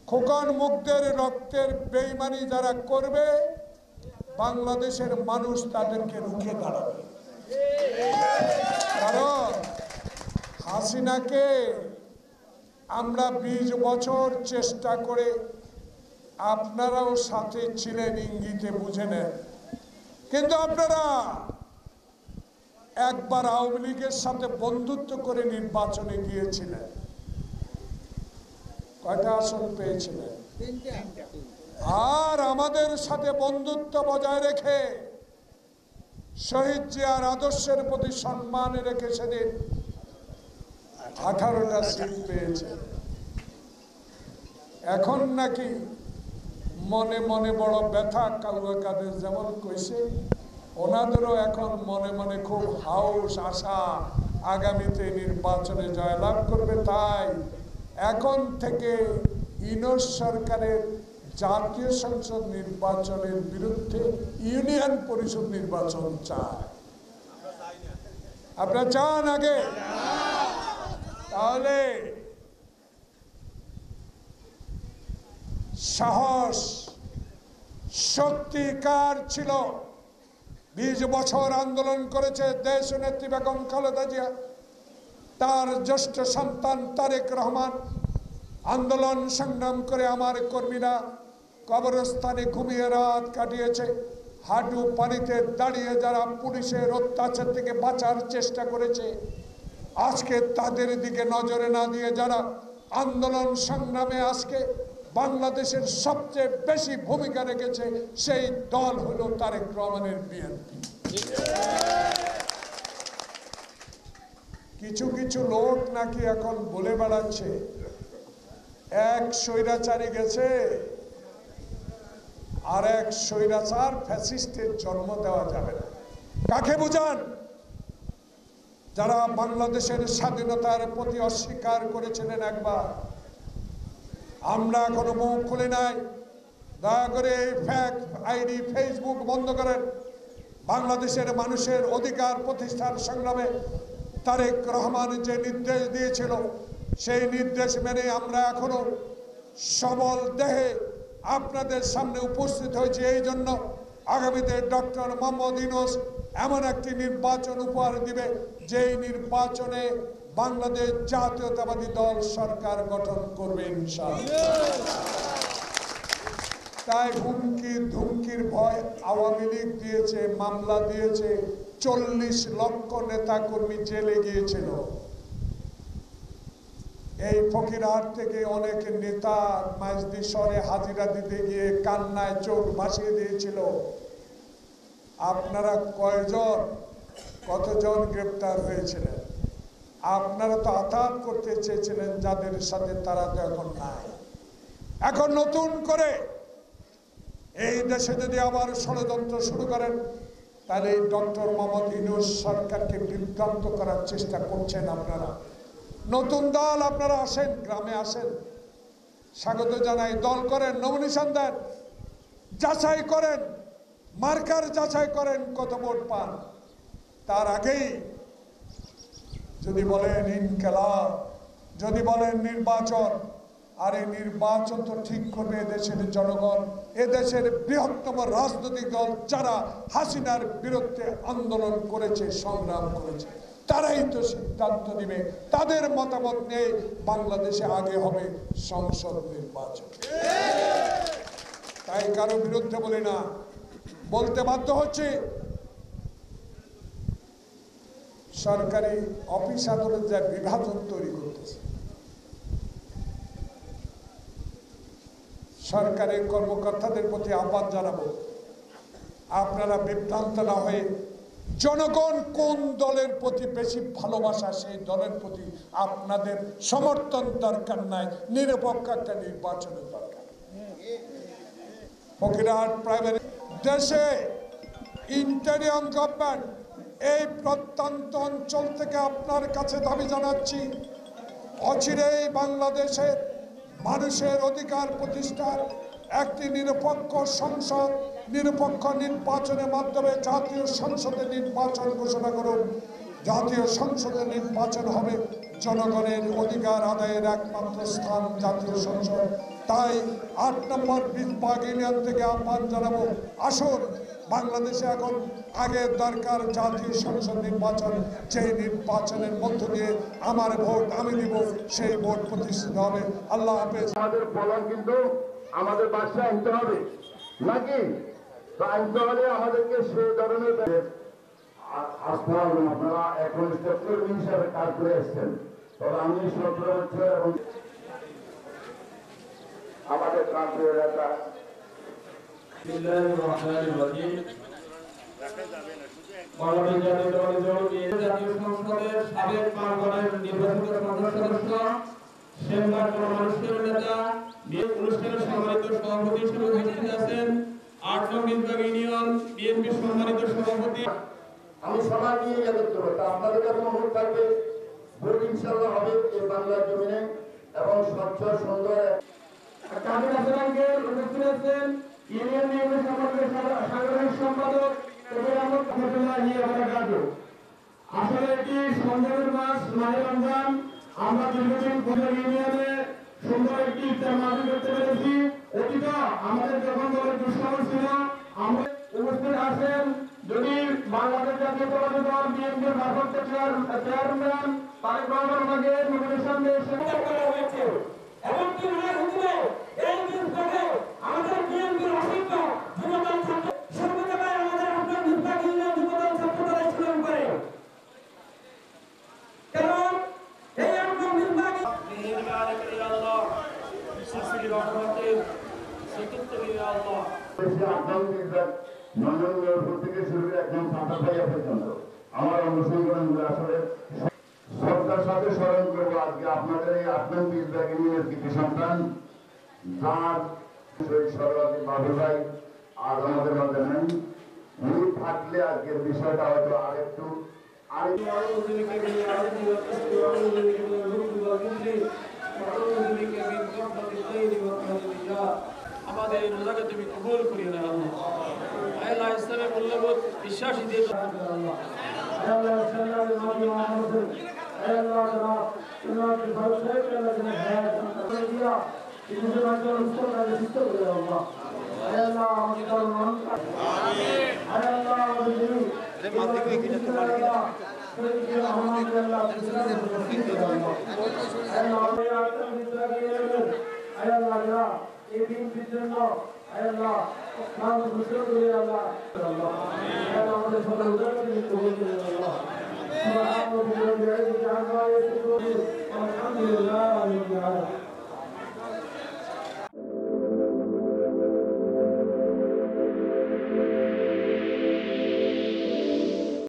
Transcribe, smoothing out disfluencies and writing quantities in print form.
খোকন মুগ্ধের রক্তের বেইমানি যারা করবে বাংলাদেশের মানুষ তাদেরকে রুখে দাঁড়াবে। কারণ হাসিনাকে আমরা 20 বছর চেষ্টা করে, আপনারাও সাথে ছিলেন, ইঙ্গিতে বুঝে নেন, কিন্তু আপনারা একবার আওয়ামী লীগের সাথে বন্ধুত্ব করে নির্বাচনে গিয়েছিলেন, কয়টা আসন পেয়েছিলেন? আর আমাদের সাথে বন্ধুত্ব বজায় রেখে শহীদ জিয়ার আদর্শের প্রতি সম্মান রেখে সেদিন 18টা সিট পেয়েছে। এখন নাকি মনে মনে বড় ব্যথা, কালুয়া কাদের যেমন কইছে, ওনাদেরও এখন মনে মনে খুব হাউস, আশা আগামীতে নির্বাচনে জয়লাভ করবে। তাই এখন থেকে ইউনূস সরকারের জাতীয় সংসদ নির্বাচনের বিরুদ্ধে ইউনিয়ন পরিষদ নির্বাচন চায়। আপনারা চান আগে? তাহলে সাহস শক্তি কার ছিল? 20 বছর আন্দোলন করেছে দেশ নেত্রী বেগম খালেদা জিয়া, তার জ্যেষ্ঠ সন্তান তারেক রহমান। আন্দোলন সংগ্রাম করে আমার কর্মীরা কবরস্থানে ঘুমিয়ে রাত কাটিয়েছে। হাঁটু পানিতে দাঁড়িয়ে যারা পুলিশের অত্যাচার থেকে বাঁচার চেষ্টা করেছে, আজকে তাদের দিকে নজরে না দিয়ে যারা আন্দোলন সংগ্রামে আজকে বাংলাদেশের সবচেয়ে বেশি ভূমিকা রেখেছে, সেই দল হলো তারেক রহমানের বিএনপি। কিছু কিছু লোক নাকি এখন বলে বেড়াচ্ছে এক স্বৈরাচারী গেছে, আর এক স্বৈরাচার ফ্যাসিস্টের জন্ম দেওয়া যাবে না। কাকে বুঝান? যারা বাংলাদেশের স্বাধীনতার প্রতি অস্বীকার করেছিলেন একবার। আমরা এখনো মুখ খুলে নাই। দয়া করে এই ফ্যাক আইডি ফেসবুক বন্ধ করেন। বাংলাদেশের মানুষের অধিকার প্রতিষ্ঠার সংগ্রামে তারেক রহমান যে নির্দেশ দিয়েছিল, সেই নির্দেশ মেনে আমরা এখনো সবল দেহে আপনাদের সামনে উপস্থিত হয়েছে। এই জন্য আগামীতে ডক্টর মোহাম্মদ ইউনূস এমন একটি নির্বাচন উপহার দিবে, যেই নির্বাচনে বাংলাদেশ জাতীয়তাবাদী দল সরকার গঠন করবে ইনশাআল্লাহ। তাই হুমকি ধুমকির ভয় আওয়ামী লীগ দিয়েছে, মামলা দিয়েছে, 40 লক্ষ নেতা কর্মী জেলে গিয়েছিল। এই ফকিরহাট থেকে অনেক নেতা মাইজদি শহরে হাজিরা দিতে গিয়ে কান্নায় চোখ ভাসিয়ে দিয়েছিল। আপনারা কতজন গ্রেপ্তার হয়েছিলেন? আপনারা তো আঘাত করতে চেয়েছিলেন যাদের সাথে, তারা তো এখন নাই। এখন নতুন করে এই দেশে যদি আবার ষড়যন্ত্র শুরু করেন, তাহলে এই ডক্টর মোহাম্মদ ইউনূস সরকারকে বিভ্রান্ত করার চেষ্টা করছেন আপনারা। নতুন দল আপনারা আসেন, গ্রামে আসেন, স্বাগত জানাই। দল করেন, নমিনেশন দেন, যাচাই করেন, মার্কার যাচাই করেন কত ভোট পান। তার আগেই যদি বলেন ইনকিলাব, যদি বলেন নির্বাচন, আর এই নির্বাচন তো ঠিক করবে এদেশের জনগণ, এদেশের বৃহত্তম রাজনৈতিক দল যারা হাসিনার বিরুদ্ধে আন্দোলন করেছে, সংগ্রাম করেছে, তারাই তো সিদ্ধান্ত দিবে। তাদের মতামত নিয়ে বাংলাদেশে আগে হবে সংসদ নির্বাচন। তাই কারো বিরুদ্ধে বলি না, বলতে বাধ্য হচ্ছে। সরকারি অফিস আদালত যা বিভাজন তৈরি করতেছে, সরকারের কর্মকর্তাদের প্রতি আহ্বান জানাবো, আপনারা বিভ্রান্ত না হয়ে জনগণ কোন দলের প্রতি বেশি ভালোবাসা, সেই দলের প্রতি আপনাদের সমর্থন দরকার নাই, নিরপেক্ষ একটা নির্বাচনের দরকার। ফকিরহাট প্রাইমারি দেশে ইন্টেরিয়ম গভর্নমেন্ট, এই প্রত্যন্ত অঞ্চল থেকে আপনার কাছে দাবি জানাচ্ছি, অচিরেই বাংলাদেশের মানুষের অধিকার প্রতিষ্ঠার একটি নিরপেক্ষ সংসদ, নিরপেক্ষ নির্বাচনের মাধ্যমে জাতীয় সংসদে নির্বাচন ঘোষণা করুন। জাতীয় সংসদে নির্বাচন হবে জনগণের অধিকার আদায়ের একমাত্র স্থান জাতীয় সংসদ। তাই ৮ নম্বর বাগ ইউনিয়ন থেকে আহ্বান জানাবো, আসুন বাংলাদেশে এখন আগের দরকার জাতীয় সংসদ নির্বাচন, যেই নির্বাচনের মধ্য দিয়ে আমার ভোট আমি দিব, সেই ভোট প্রতিষ্ঠিত হবে। আল্লাহ হাফেজ। আমাদের ফলন কিন্তু আমাদের বাসায় আনতে হবে নাকি? তো আনতে হলে আমাদেরকে সেই ধরনের আপনারা এখন কর্মী হিসাবে কাজ করে এসছেন। তবে আমি 17 বছর এবং আমাদের প্রান্তীয় এলাকা জাতীয় সংসদের সাবেক 5 গণের নির্বাচিত সদস্য মানুষের নেতা অনুষ্ঠানের সম্মানিত সভাপতি হিসেবে উপস্থিত আছেন 8 নং বিভাগ ইউনিয়ন বিএনপি সম্মানিত সভাপতি। আমি সবাই নিয়ে যাচ্ছি, আপনাদের কাছে অনুরোধ থাকবে ভোট ইনশাআল্লাহ হবে এই বাংলার জমিনে এবং স্বচ্ছ সুন্দর। কাদের আছেন উপস্থিত আছেন ইউনিয়ন নির্বাহী সম্পাদকের সাংগঠনিক সম্পাদক কবির আহমদ ফজলুল্লাহ বারাকাতু। আসলে এটি সংযমের মাস মাহে রমজান। আমরা দীর্ঘদিন পরে ইউনিয়নে সুন্দর একটি ইফতার মাহফিল করতে পেরেছি। অতীত আমাদের যখন দলের দুঃসময় ছিল, আমরা উপস্থিত আছেন যদি বাংলাদেশ জাতীয়তাবাদী দল বিএনপির ভারপ্রাপ্ত চেয়ারম্যান তারেক রহমান আমাকে নমিনেশন দিয়েছেন। এমনকি এই দিনটাকে আমাদের বিএনপির অসংখ্য যুবদল ছাত্র সর্বদাই আমাদের আপনার বিভাগ ইউনিয়ন যুবদল ছাত্ররা ছিলেন করে, কারণ এই আপনার বিভাগ আল্লাহ সৃষ্টির রহমতের সত্যিকারের আল্লাহ থেকে শুরু করে একদম সাঁতার ভাইয়া পর্যন্ত আমার অনুসংধানগুলো আসলে সরকার সাথে স্মরণ করবো আজকে আপনাদের এই 8 নং বিভাগ ইউনিয়নের কৃতি সন্তান যার সরকারি বাবুল ভাই আজ আমাদের মধ্যে নেই। উনি থাকলে আজকের বিষয়টা হয়তো আরেকটু আমাদের রোজাকে তুমি কবুল করিয়ে নাও আল্লাহ। ইসলামের মূল্যবোধ বিশ্বাসী দিয়ে আল্লাহ